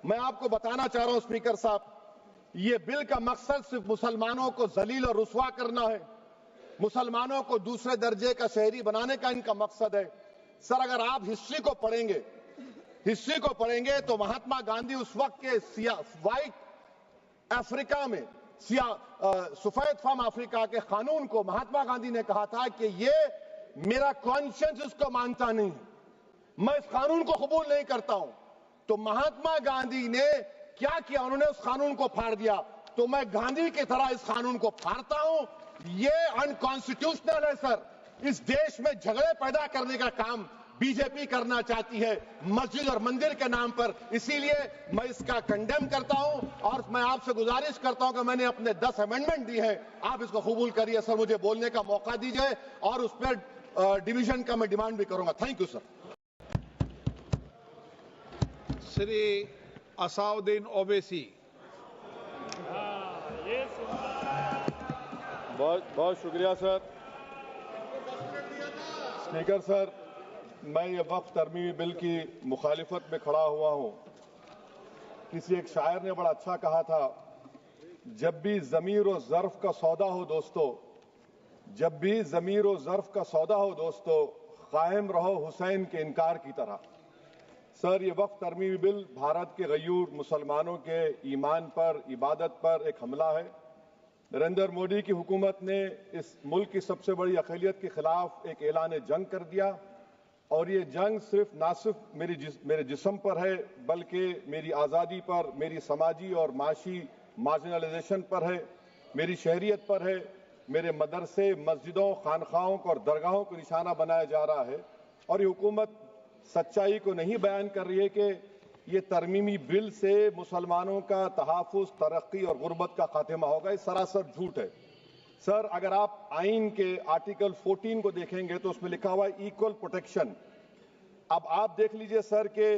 मैं आपको बताना चाह रहा हूं स्पीकर साहब, ये बिल का मकसद सिर्फ मुसलमानों को जलील और रुस्वा करना है, मुसलमानों को दूसरे दर्जे का शहरी बनाने का इनका मकसद है। सर, अगर आप हिस्ट्री को पढ़ेंगे तो महात्मा गांधी उस वक्त के व्हाइट अफ्रीका में सफेद फार्म अफ्रीका के कानून को महात्मा गांधी ने कहा था कि ये मेरा कॉन्शियंस इसको मानता नहीं है, मैं इस कानून को कबूल नहीं करता हूं। तो महात्मा गांधी ने क्या किया, उन्होंने उस कानून को फाड़ दिया। तो मैं गांधी की तरह इस कानून को फाड़ता हूं। ये अनकॉन्स्टिट्यूशनल है सर। इस देश में झगड़े पैदा करने का काम बीजेपी करना चाहती है मस्जिद और मंदिर के नाम पर, इसीलिए मैं इसका कंडेम करता हूं और मैं आपसे गुजारिश करता हूं कि मैंने अपने 10 अमेंडमेंट दी है, आप इसको कबूल करिए। सर, मुझे बोलने का मौका दीजिए और उस पर डिवीजन का मैं डिमांड भी करूंगा। Thank you sir. Shri Asaduddin Owaisi. बहुत शुक्रिया सर। स्पीकर सर, मैं ये वक्फ तरमीमी बिल की मुखालिफत में खड़ा हुआ हूं। किसी एक शायर ने बड़ा अच्छा कहा था, जब भी ज़मीर और ज़र्फ का सौदा हो दोस्तों, जब भी ज़मीर और ज़र्फ का सौदा हो दोस्तों, कायम रहो हुसैन के इनकार की तरह। सर, ये वक्फ तरमीमी बिल भारत के गयूर मुसलमानों के ईमान पर, इबादत पर एक हमला है। नरेंद्र मोदी की हुकूमत ने इस मुल्क की सबसे बड़ी अक़लियत के खिलाफ एक ऐलान जंग कर दिया और ये जंग ना सिर्फ मेरे जिस्म पर है, बल्कि मेरी आज़ादी पर, मेरी समाजी और माशी मार्जिनलाइजेशन पर है, मेरी शहरियत पर है, मेरे मदरसे, मस्जिदों, खानखाहों और दरगाहों को निशाना बनाया जा रहा है। और ये हुकूमत सच्चाई को नहीं बयान कर रही है कि ये तरमीमी बिल से मुसलमानों का तहफ़्फ़ुज़, तरक्की और गुर्बत का खात्मा होगा। ये सरासर झूठ है। सर, अगर आप आइन के आर्टिकल 14 को देखेंगे तो उसमें लिखा हुआ है इक्वल प्रोटेक्शन। अब आप देख लीजिए सर कि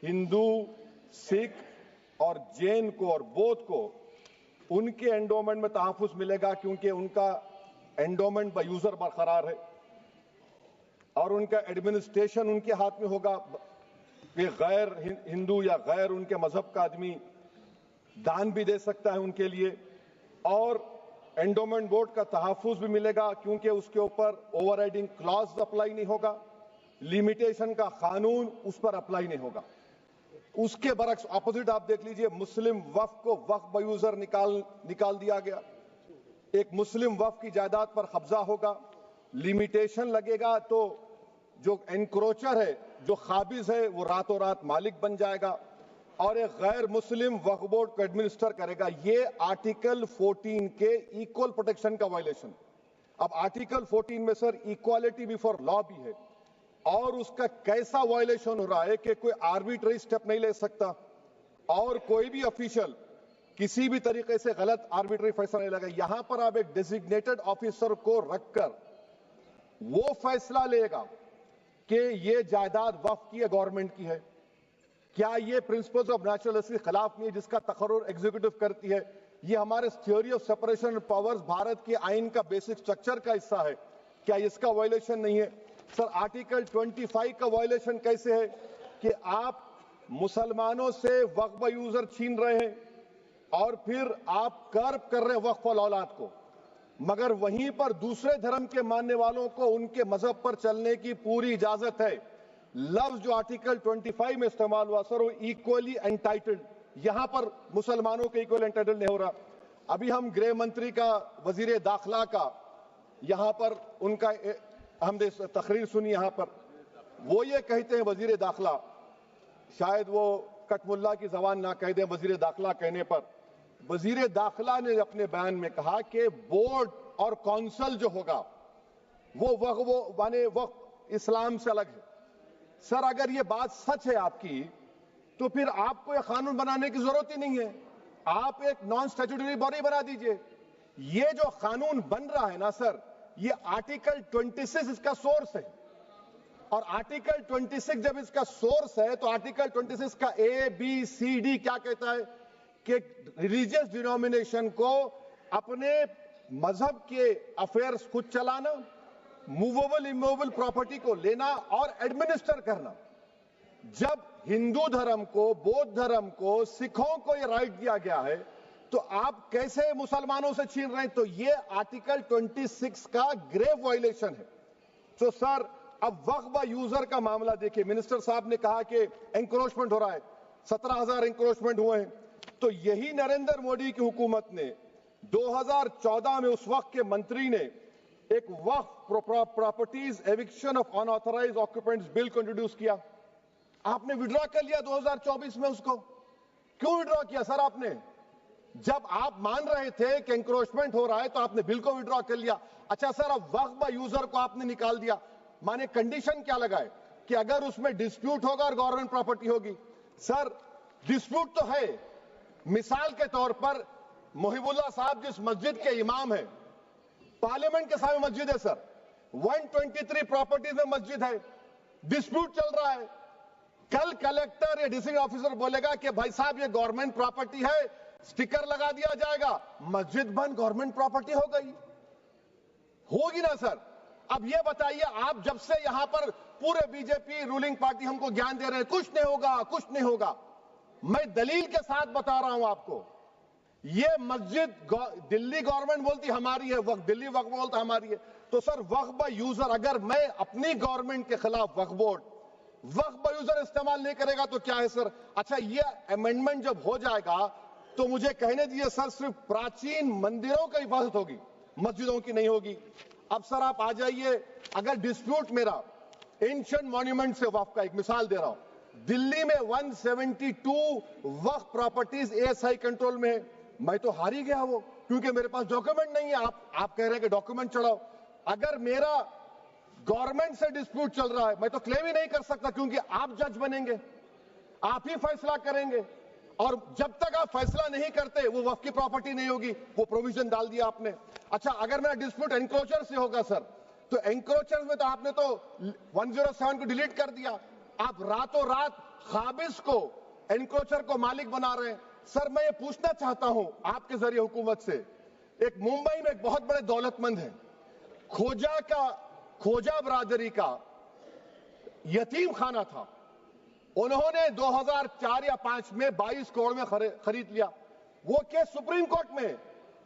हिंदू, सिख और जैन को और बौद्ध को उनके एंडोमेंट में तहफ़्फ़ुज़ मिलेगा क्योंकि उनका एंडोमेंट बाय यूजर बरकरार है और उनका एडमिनिस्ट्रेशन उनके हाथ में होगा कि गैर हिंदू या गैर उनके मजहब का आदमी दान भी दे सकता है उनके लिए, और एंडोमेंट बोर्ड का तहफ़्फ़ुज़ भी मिलेगा क्योंकि उसके ऊपर ओवरराइडिंग क्लॉज अप्लाई नहीं होगा, लिमिटेशन का कानून उस पर अप्लाई नहीं होगा। उसके बरक्स ऑपोजिट आप देख लीजिए, मुस्लिम वक्फ को वक्फ बाय यूजर निकाल दिया गया। एक मुस्लिम वक्फ की जायदाद पर कब्जा होगा, लिमिटेशन लगेगा तो जो एनक्रोचर है, जो खाबिज है, वो रातों रात मालिक बन जाएगा और एक गैर मुस्लिम वक्फ बोर्ड को एडमिनिस्टर करेगा। ये आर्टिकल 14 के इक्वल प्रोटेक्शन का वायलेशन। अब आर्टिकल 14 में सर इक्वालिटी बिफोर लॉ भी है और उसका कैसा वायलेशन हो रहा है कि कोई आर्बिट्ररी स्टेप नहीं ले सकता और कोई भी ऑफिशियल किसी भी तरीके से गलत आर्बिट्ररी फैसला नहीं लेगा। यहां पर आप एक डेजिग्नेटेड ऑफिसर को रखकर वो फैसला लेगा कि ये जायदाद वक्फ की है, गवर्नमेंट की है। क्या ये प्रिंसिपल्स ऑफ नेचुरलिज्म के खिलाफ नहीं है जिसका तकर्रुर एग्जीक्यूटिव करती है? ये हमारे theory of separation of powers Bharat के आइन का बेसिक स्ट्रक्चर का हिस्सा है। क्या इसका वायलेशन नहीं है? सर, आर्टिकल 25 का वायलेशन कैसे है कि आप मुसलमानों से वक्फ बाय यूजर छीन रहे हैं और फिर आप कर्ब कर रहे हैं वक्फ वाल औलाद को, मगर वहीं पर दूसरे धर्म के मानने वालों को उनके मजहब पर चलने की पूरी इजाजत है। लफ्ज जो आर्टिकल 25 में इस्तेमाल हुआ सर, वो इक्वली एंटाइटल्ड, यहां पर मुसलमानों के इक्वल एंटाइटल्ड नहीं हो रहा। अभी हम गृह मंत्री का, वजीर दाखिला का यहां पर उनका हमने तकरीर सुनी, यहां पर वो ये कहते हैं, वजीर दाखिला, शायद वो कटमुल्ला की जबान ना कह दें, वजीर दाखिला कहने पर वजीर दाखिला ने अपने बयान में कहा कि बोर्ड और काउंसिल जो होगा वो वक्फ इस्लाम से अलग है। सर, अगर ये बात सच है आपकी तो फिर आपको ये कानून बनाने की जरूरत ही नहीं है, आप एक नॉन स्टैट्यूटरी बॉडी बना दीजिए। ये जो कानून बन रहा है ना सर, ये आर्टिकल 26 इसका सोर्स है और आर्टिकल 26 जब इसका सोर्स है तो आर्टिकल 26 का ABCD क्या कहता है कि रिलीजियस डिनोमिनेशन को अपने मजहब के अफेयर्स खुद चलाना, मूवेबल इमूवेबल प्रॉपर्टी को लेना और एडमिनिस्टर करना, जब हिंदू धर्म को, बौद्ध धर्म को, सिखों को ये राइट दिया गया है तो आप कैसे मुसलमानों से छीन रहे हैं? तो ये आर्टिकल 26 का ग्रेव वायलेशन है। तो सर अब वक्फ बा यूजर का मामला देखिए, मिनिस्टर साहब ने कहा कि एंक्रोचमेंट हो रहा है, 17,000 एंक्रोचमेंट हुए हैं। तो यही नरेंद्र मोदी की हुकूमत ने 2014 में उस वक्त के मंत्री ने एक Waqf properties eviction of unauthorised occupants bill को इंट्रोड्यूस किया। आपने विड्रॉ कर लिया 2024 में उसको। क्यों विड्रॉ किया सर आपने? जब आप मान रहे थे कि एंक्रोचमेंट हो रहा है तो आपने बिल को विड्रॉ कर लिया। अच्छा सर, अब वक्फ बा यूजर को आपने निकाल दिया, माने कंडीशन क्या लगाए कि अगर उसमें डिस्प्यूट होगा और गवर्नमेंट प्रॉपर्टी होगी। सर डिस्प्यूट तो है, मिसाल के तौर पर मोहिबुल्लाह साहब जिस मस्जिद के इमाम हैं, पार्लियामेंट के सामने मस्जिद है सर, 123 प्रॉपर्टीज में मस्जिद है, डिस्प्यूट चल रहा है। कल कलेक्टर या डिस्ट्रिक्ट ऑफिसर बोलेगा कि भाई साहब ये गवर्नमेंट प्रॉपर्टी है, स्टिकर लगा दिया जाएगा, मस्जिद बंद, गवर्नमेंट प्रॉपर्टी हो गई, होगी ना सर? अब ये बताइए, आप जब से यहां पर पूरे बीजेपी रूलिंग पार्टी हमको ज्ञान दे रहे हैं कुछ नहीं होगा, कुछ नहीं होगा, मैं दलील के साथ बता रहा हूं आपको। ये मस्जिद दिल्ली गवर्नमेंट बोलती हमारी है, वक्फ दिल्ली वक्फ बोलता हमारी है। तो सर वक्फ बा यूजर, अगर मैं अपनी गवर्नमेंट के खिलाफ वक्फ बोर्ड वक्फ बा यूजर इस्तेमाल नहीं करेगा तो क्या है सर? अच्छा, ये अमेंडमेंट जब हो जाएगा तो मुझे कहने दीजिए सर, सिर्फ प्राचीन मंदिरों की हिफाजत होगी, मस्जिदों की नहीं होगी। अब सर आप आ जाइए, अगर डिस्प्यूट मेरा एंशिएंट मॉन्यूमेंट से वक्फ का, एक मिसाल दे रहा हूं, दिल्ली में 172 वक्फ प्रॉपर्टीज एएसआई कंट्रोल में है, मैं तो हार ही गया वो, क्योंकि मेरे पास डॉक्यूमेंट नहीं है। आप कह रहे हैं कि डॉक्यूमेंट चढ़ाओ। अगर मेरा गवर्नमेंट से डिस्प्यूट चल रहा है, मैं तो क्लेम ही नहीं कर सकता, क्योंकि आप जज बनेंगे, आप ही फैसला करेंगे, और जब तक आप फैसला नहीं करते वो वक्फ की प्रॉपर्टी नहीं होगी। वो प्रोविजन डाल दिया आपने। अच्छा, अगर मेरा डिस्प्यूट एंक्रोचर से होगा सर, तो एंक्रोचर में तो आपने तो 107 को डिलीट कर दिया। आप रातों रात खाबिज को, एंक्रोचर को मालिक बना रहे हैं। सर मैं ये पूछना चाहता हूं आपके जरिए हुकूमत से, एक मुंबई में एक बहुत बड़े दौलतमंद है, खोजा बरादरी का यतीम खाना था, उन्होंने 2004 या 5 में 22 करोड़ में खरीद लिया। वो केस सुप्रीम कोर्ट में,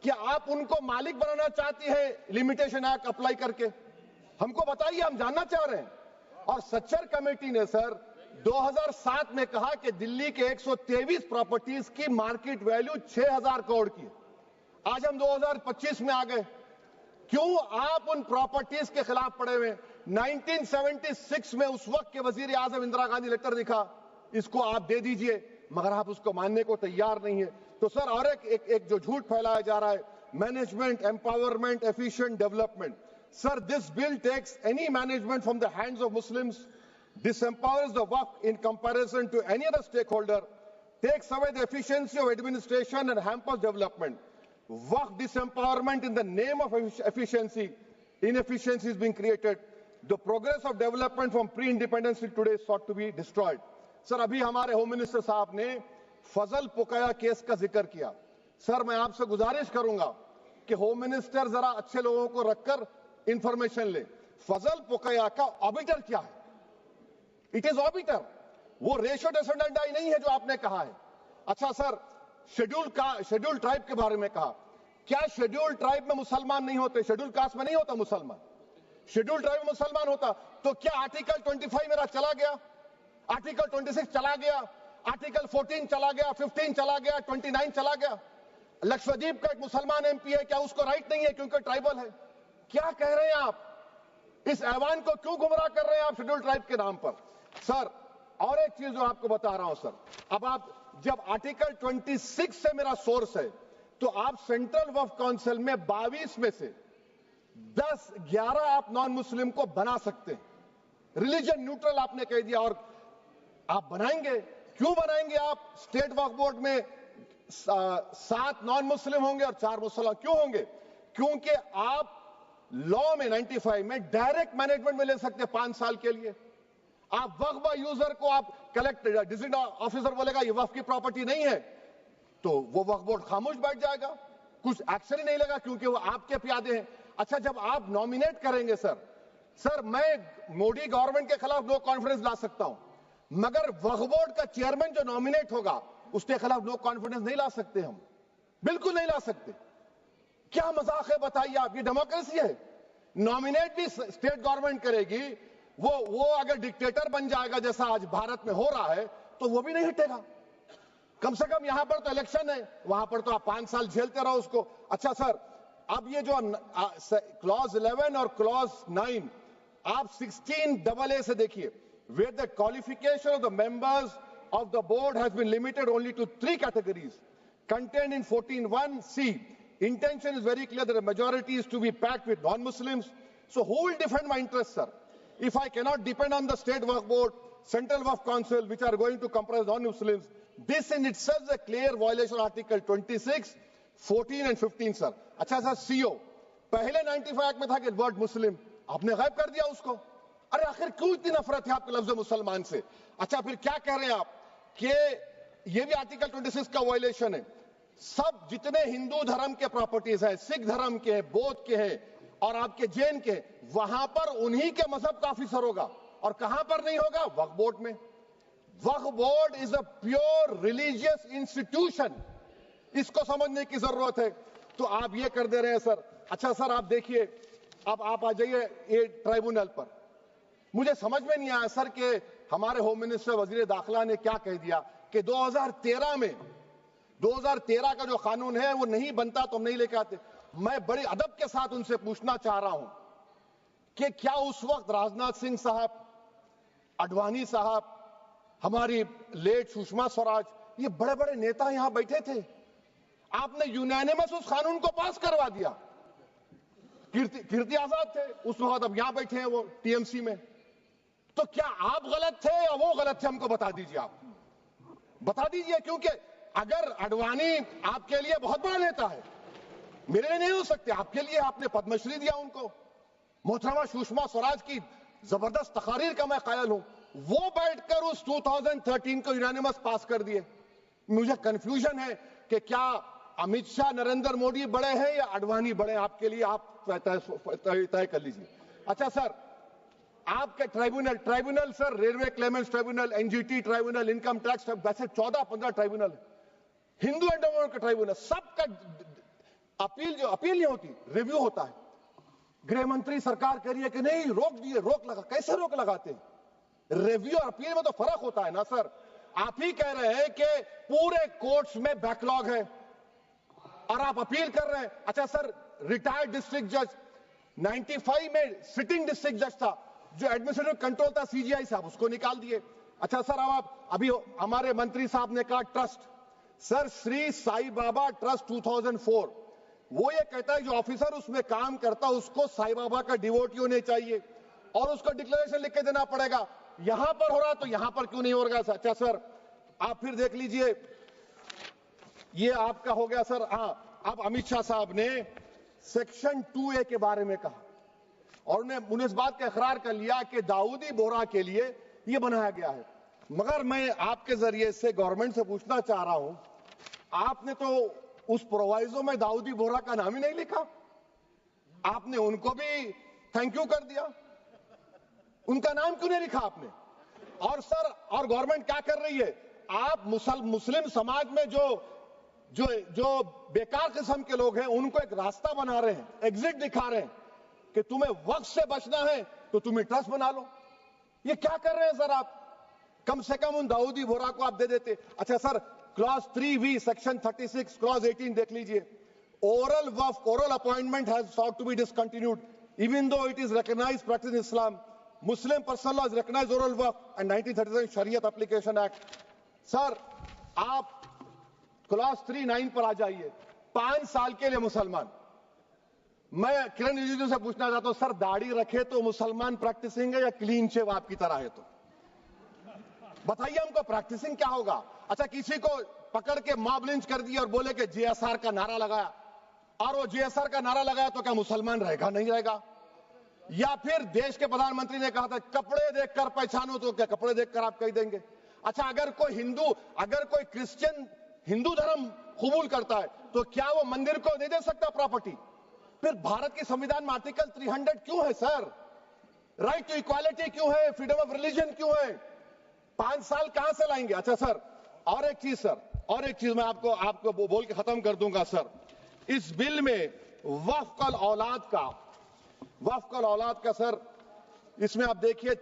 क्या आप उनको मालिक बनाना चाहती हैं लिमिटेशन एक्ट अप्लाई करके? हमको बताइए, हम जानना चाह रहे हैं। और सच्चर कमेटी ने सर 2007 में कहा कि दिल्ली के 123 प्रॉपर्टीज की मार्केट वैल्यू 6,000 करोड़ की। आज हम 2025 में आ गए, क्यों आप उन प्रॉपर्टीज के खिलाफ पड़े हुए? 1976 में उस वक्त के वजीर आजम इंदिरा गांधी लेटर लिखा, इसको आप दे दीजिए, मगर आप उसको मानने को तैयार नहीं है। तो सर और एक जो झूठ फैलाया जा रहा है, management empowerment efficient development. Sir this bill takes any management from the hands of Muslims, disempowers the waqf in comparison to any other stakeholder, takes away the efficiency of administration and hampers development. Waqf disempowerment in the name of efficiency, inefficiency is being created. The progress of development from pre-independence till today sought to be destroyed. Sir अभी हमारे home minister साहब ने फजल पुकाया case का जिक्र किया। Sir मैं आपसे गुजारिश करूंगा कि होम मिनिस्टर जरा अच्छे लोगों को रखकर इंफॉर्मेशन ले। फजल पुकाया का ऑबिटर क्या है? इट इज ऑबिटर, वो रेशियो डिसेंडेंटाई नहीं है जो आपने कहा है। अच्छा सर, शेड्यूल ट्राइब के बारे में कहा, क्या शेड्यूल ट्राइब में मुसलमान नहीं होते? शेड्यूल कास्ट में नहीं होता मुसलमान, शेड्यूल ट्राइब में मुसलमान होता। तो क्या आर्टिकल 25 मेरा चला गया, आर्टिकल 26 चला गया, आर्टिकल 14 चला गया, 15 चला गया, 29 चला गया? लक्षद्वीप का एक मुसलमान एमपी है, क्या उसको राइट नहीं है क्योंकि ट्राइबल है? क्या कह रहे हैं आप? इस ऐवान को क्यों गुमराह कर रहे हैं आप शेड्यूल ट्राइब के नाम पर? सर और एक चीज जो आपको बता रहा हूं सर, अब आप जब आर्टिकल 26 से मेरा सोर्स है, तो आप सेंट्रल वक्फ काउंसिल में 22 में से 10-11 आप नॉन मुस्लिम को बना सकते हैं। रिलीजन न्यूट्रल आपने कह दिया, और आप बनाएंगे, क्यों बनाएंगे आप? स्टेट वक्फ बोर्ड में 7 नॉन मुस्लिम होंगे और 4 मुसलमान क्यों होंगे? क्योंकि आप लॉ में 95 में डायरेक्ट मैनेजमेंट में ले सकते 5 साल के लिए। आप वक्फ बा यूजर को आप कलेक्टर डिस्ट्रिक्ट ऑफिसर बोलेगा ये वक्फ की प्रॉपर्टी नहीं है, तो वो वक्फ बोर्ड खामोश बैठ जाएगा, कुछ एक्शन ही नहीं लेगा, क्योंकि वो आपके प्यादे हैं। अच्छा, जब आप नॉमिनेट करेंगे सर मैं मोदी गवर्नमेंट के खिलाफ नो कॉन्फिडेंस ला सकता हूं, مگر وقف بورڈ کا چیئرمین جو نامینیٹ ہوگا اس کے خلاف نو کانفیڈنس نہیں لا سکتے ہم, بالکل نہیں لا سکتے. کیا مذاق ہے بتائیے آپ, یہ ڈیموکریسی ہے؟ نامینیٹ بھی اسٹیٹ گورنمنٹ کرے گی, وہ اگر ڈکٹیٹر بن جائے گا جیسا آج بھارت میں ہو رہا ہے تو وہ بھی نہیں ہٹے گا. کم سے کم یہاں پر تو الیکشن ہے, وہاں پر تو آپ 5 سال جھیلتے رہو اس کو. اچھا سر, اب یہ جو کلوز 11 اور کلوز 9 آپ 16AA سے دیکھیے, where the qualification of the members of the board has been limited only to 3 categories contained in 14(1)(c). Intention is very clear that the majority is to be packed with non-Muslims. So who will defend my interests, sir? If I cannot depend on the state Waqf board, central Waqf council, which are going to comprise non-Muslims, this in itself is a clear violation of Article 26, 14 and 15, sir. اچھا سر, CO پہلے 95 act میں تھا کہ word مسلم, آپ نے غائب کر دیا اس کو. ارے آخر کیوں اتنی نفرت ہے آپ کے لفظ مسلمان سے؟ اچھا پھر کیا کہہ رہے ہیں آپ کہ یہ بھی آرٹیکل 26 کا وائلیشن ہے. سب جتنے ہندو دھرم کے پراپرٹیز ہیں, سکھ دھرم کے ہیں, بودھ کے ہیں اور آپ کے جین کے, وہاں پر انہی کے مذہب کا آفیسر ہوگا. اور کہاں پر نہیں ہوگا؟ وقف بورڈ میں. Waqf board is a pure religious institution, اس کو سمجھنے کی ضرورت ہے. تو آپ یہ کر دے رہے ہیں سر. اچھا سر آپ دیکھیے, اب آپ آ جائیے یہ ٹرائبونل پر. مجھے سمجھ میں نہیں آیا سر کہ ہمارے ہوم منسٹر وزیر داخلہ نے کیا کہہ دیا کہ 2013 کا جو قانون ہے وہ نہیں بنتا تو ہم نہیں لے کے آتے. میں بڑے ادب کے ساتھ ان سے پوچھنا چاہ رہا ہوں کہ کیا اس وقت راجناتھ سنگھ صاحب, اڈوانی صاحب, ہماری لیٹ سشما سوراج, یہ بڑے بڑے نیتا یہاں بیٹھے تھے؟ آپ نے یونینیمس اس قانون کو پاس کروا دیا. کیرتی آزاد تھے اس وقت, اب یہاں بیٹھے ہیں وہ TMC میں. تو کیا آپ غلط تھے یا وہ غلط تھے؟ ہم کو بتا دیجئے, آپ بتا دیجئے. کیونکہ اگر اڈوانی آپ کے لیے بہت بڑا نیتا ہے, میرے لیے نہیں ہو سکتے, آپ کے لیے آپ نے پدم شری دیا ان کو. محترمہ سشما سوراج کی زبردست تقاریر کا میں قائل ہوں, وہ بیٹھ کر اس 2013 کو یونینیمس پاس کر دیے. مجھے کنفیوژن ہے کہ کیا امت شاہ نریندر مودی بڑے ہیں یا اڈوانی بڑے ہیں؟ آپ کے لیے آپ طے کر لیجیے. اچھا سر, آپ کے tribunal sir, railway claimants tribunal, NGT tribunal, income tax, ویسے 14-15 ٹرائبونل, ہندو اینڈ کا ٹرائبونل, سب کا اپیل نہیں ہوتی, ریویو ہوتا ہے. گرہ منتری سرکار کہہ رہی ہے کہ نہیں روک دیے, روک لگا. کیسے روک لگاتے ہیں؟ ریویو اور اپیل میں تو فرق ہوتا ہے نا سر. آپ ہی کہہ رہے ہیں کہ پورے کورٹس میں بیک لاگ ہے اور آپ اپیل کر رہے ہیں. اچھا سر, ریٹائرڈ ڈسٹرکٹ جج 95 میں سٹنگ ڈسٹرکٹ جج تھا, جو ایڈمنسٹریٹو کنٹرول تھا CGI صاحب, اس کو نکال دیے. اچھا سر, اب آپ ابھی ہمارے منتری صاحب نے کہا ٹرسٹ, سر شری سائی بابا ٹرسٹ 2004, وہ یہ کہتا ہے جو آفیسر اس میں کام کرتا اس کو سائی بابا کا ڈیووٹی ہونے چاہیے اور اس کو ڈکلیریشن لکھ کے دینا پڑے گا. یہاں پر ہو رہا تو یہاں پر کیوں نہیں ہو رہا؟ اچھا سر, آپ پھر دیکھ لیجئے, یہ آپ کا ہو گیا سر. ہاں, اب امت شاہ صاحب نے سیکشن 2A کے بارے میں کہا اور انہوں نے اس بات کا اقرار کر لیا کہ داؤدی بورہ کے لیے یہ بنایا گیا ہے. مگر میں آپ کے ذریعے سے گورنمنٹ سے پوچھنا چاہ رہا ہوں, آپ نے تو اس پرووائزو میں داؤدی بورہ کا نام ہی نہیں لکھا, آپ نے ان کو بھی تھینک یو کر دیا, ان کا نام کیوں نہیں لکھا آپ نے؟ اور سر, اور گورنمنٹ کیا کر رہی ہے؟ آپ مسلم سماج میں جو بیکار قسم کے لوگ ہیں ان کو ایک راستہ بنا رہے ہیں, ایگزٹ دکھا رہے ہیں کہ تمہیں وقت سے بچنا ہے تو تمہیں ٹرسٹ بنا لو. یہ کیا کر رہے ہیں سر آپ؟ کم سے کم ان داؤدی بورہ کو آپ دے دیتے. اچھا سر, کلاس 3V سیکشن 36 کلاس 18 دیکھ لیجئے. Oral waqf, oral appointment has sought to be discontinued even though it is recognized practice in Islam. Muslim personal law has recognized oral waqf and 1937 Shariat Application Act. سر آپ class 3-9 پر آ جائیے. 5 سال کے لیے مسلمان, میں کرن رجیجو سے پوچھنا چاہتا ہوں سر, داڑھی رکھے تو مسلمان پریکٹسنگ ہے یا کلین شیو آپ کی طرح ہے؟ تو بتائیے ہم کو پریکٹسنگ کیا ہوگا؟ اچھا, کسی کو پکڑ کے ماب لنچ کر دیا اور بولے کہ JSR کا نعرہ لگایا, اور وہ JSR کا نعرہ لگایا تو کیا مسلمان رہے گا؟ نہیں رہے گا. یا پھر دیش کے پردھان منتری نے کہا تھا کپڑے دیکھ کر پہچانو, تو کیا کپڑے دیکھ کر آپ کہہ دیں گے؟ اچھا, اگر کوئی کرسچن ہندو دھرم قبول کرتا ہے تو کیا وہ مندر کو دے سکتا پراپرٹی؟ پھر بھارت کے سمویدھان میں آرٹیکل 300 کیوں ہے سر؟ رائٹ ٹو ایکوالٹی کیوں ہے؟ فریڈم آف ریلیجن کیوں ہے؟ 5 साल कहां से लाएंगे? अच्छा सर, और एक चीज सर, और एक चीज मैं आपको बोल के खत्म कर दूंगा सर। इस बिल में वफ़क़ल औलाद का सर, इसमें आप देखिए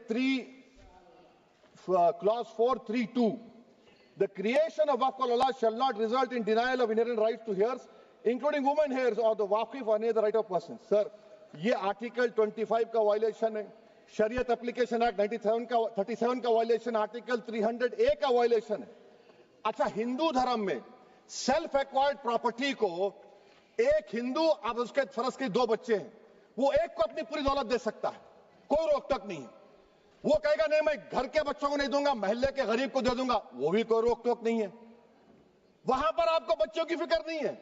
clause 432, the creation of वफ़क़ल औलाद shall not result in denial of inherent rights to heirs, including women heirs or the वाकिफ or any other right of person। Sir, ये आर्टिकल 25 का वायलेशन है, शरीयत एप्लीकेशन एक्ट 37 का वायलेशन, आर्टिकल 300A का violation है। अच्छा, हिंदू धर्म में सेल्फ एक्वायर्ड प्रॉपर्टी को एक हिंदू, अब उसके फर्ज के 2 बच्चे हैं, वो एक को अपनी पूरी दौलत दे सकता है, कोई रोक टोक नहीं है। वो कहेगा नहीं मैं घर के बच्चों को नहीं दूंगा, मोहल्ले के गरीब को दे दूंगा, वो भी कोई रोक टोक नहीं है। वहां पर आपको बच्चों की फिक्र नहीं है।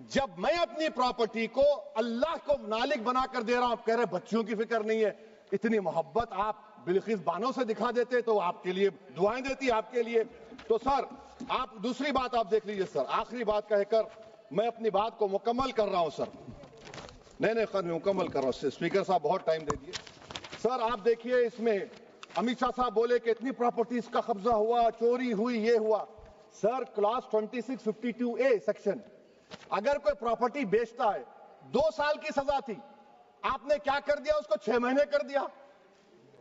जब मैं अपनी प्रॉपर्टी को अल्लाह को मालिक बनाकर दे रहा हूं, आप कह रहे बच्चों की फिक्र नहीं है। इतनी मोहब्बत आप बिल्किस बानो से दिखा देते तो आपके लिए दुआएं देती आपके लिए। तो सर, आप दूसरी बात आप देख लीजिए सर, आखिरी बात कहकर मैं अपनी बात को मुकम्मल कर रहा हूं सर। नहीं खैर, मैं मुकम्मल कर रहा हूं। स्पीकर साहब बहुत टाइम दे दिए। सर आप देखिए, इसमें अमित शाह साहब बोले कि इतनी प्रॉपर्टीज का कब्जा हुआ, चोरी हुई, ये हुआ। सर, क्लास 2652A सेक्शन, अगर कोई प्रॉपर्टी बेचता है 2 साल की सजा थी, आपने क्या कर दिया? उसको 6 महीने कर दिया।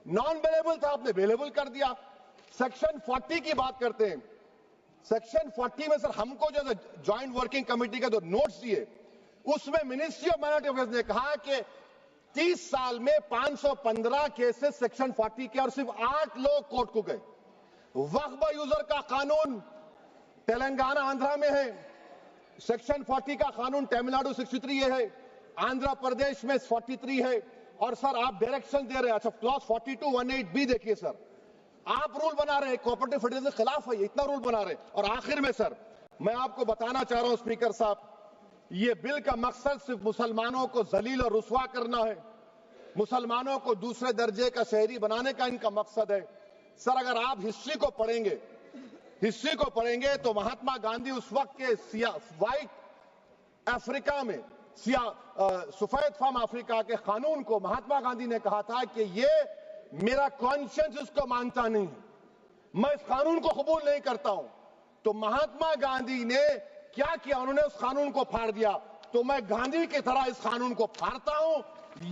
नॉन बेलेबल था, आपने बेलेबल कर दिया। सेक्शन 40 की बात करते हैं। सेक्शन 40 में सर हमको जो ज्वाइंट वर्किंग कमेटी का जो नोट्स दिए, उसमें मिनिस्ट्री ऑफ माइनॉरिटी अफेयर्स ने कहा कि 30 साल में 515 केसेस सेक्शन 40 के, और सिर्फ 8 लोग कोर्ट को गए। वक्फ यूजर का कानून तेलंगाना आंध्रा में है, सेक्शन 40 का कानून तमिलनाडु 63 है, आंध्र प्रदेश में 43 है। और सर आप डायरेक्शन दे रहे हैं। अच्छा, क्लॉज 4218B देखिए सर, आप रूल बना रहे हैं, कोऑपरेटिव फेडरलिज्म के खिलाफ है, इतना रूल बना रहे हैं। और आखिर में सर मैं आपको बताना चाह रहा हूं स्पीकर साहब, ये बिल का मकसद सिर्फ मुसलमानों को जलील और रुस्वा करना है, मुसलमानों को दूसरे दर्जे का शहरी बनाने का इनका मकसद है। सर अगर आप हिस्ट्री को पढ़ेंगे तो महात्मा गांधी उस वक्त के व्हाइट अफ्रीका में सफेद फार्म अफ्रीका के कानून को महात्मा गांधी ने कहा था कि ये मेरा कॉन्शियंस इसको मानता नहीं है, मैं इस कानून को कबूल नहीं करता हूं। तो महात्मा गांधी ने क्या किया? उन्होंने उस कानून को फाड़ दिया। तो मैं गांधी की तरह इस कानून को फाड़ता हूं।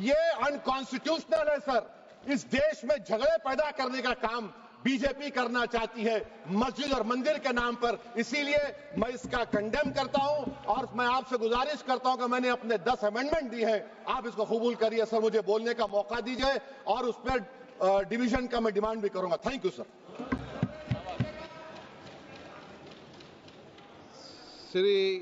ये अनकॉन्स्टिट्यूशनल है सर। इस देश में झगड़े पैदा करने का काम बीजेपी करना चाहती है मस्जिद और मंदिर के नाम पर, इसीलिए मैं इसका कंडेम करता हूं। और मैं आपसे गुजारिश करता हूं कि मैंने अपने 10 अमेंडमेंट दी हैं, आप इसको कबूल करिए सर, मुझे बोलने का मौका दीजिए और उस पर डिवीजन का मैं डिमांड भी करूंगा। Thank you sir. श्री